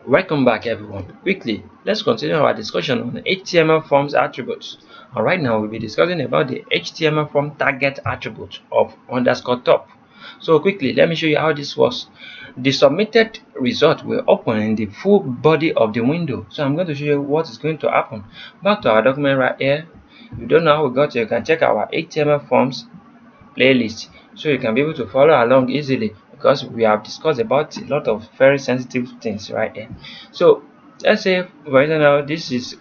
Welcome back everyone. Quickly, let's continue our discussion on the HTML forms attributes. And right now we'll be discussing about the HTML form target attribute of _top. So quickly, let me show you how this works. The submitted result will open in the full body of the window. So I'm going to show you what is going to happen. Back to our document right here. If you don't know how we got here, you can check our HTML forms playlist so you can be able to follow along easily, because we have discussed about a lot of very sensitive things right here. So let's say for example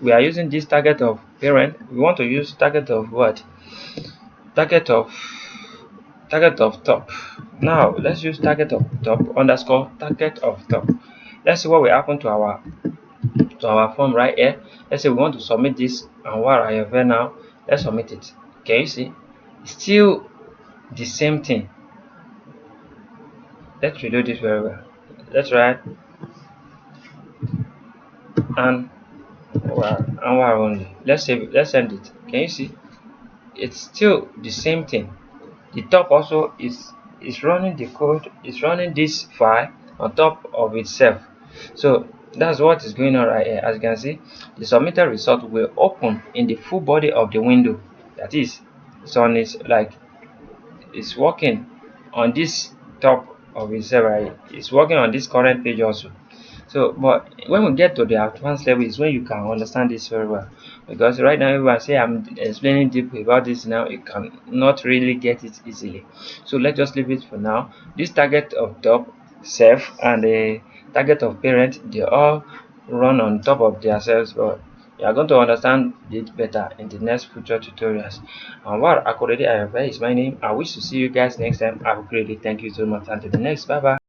we are using this target of parent. We want to use target of what? Target of top. Now let's use target of top underscore target of top. Let's see what will happen to our form right here. Let's say we want to submit this anwar ayofe. Now let's submit it. Can you see? It's still the same thing. Let's redo this very well. Let's write and anwar only. Let's save it. Let's send it. Can you see? It's still the same thing. The top also is running the code, is running this file on top of itself. So that's what is going on right here. As you can see, the submitted result will open in the full body of the window. That is, it's working on this top of itself, right? It's working on this current page also. So but when we get to the advanced level is when you can understand this very well, because right now if I say I'm explaining deeply about this now, you can not really get it easily. So let's just leave it for now. This target of top self and the target of parent, they all run on top of themselves, but you are going to understand it better in the next future tutorials. And what akorede is my name. I wish to see you guys next time. Have a great day. Thank you so much. Until the next. Bye bye.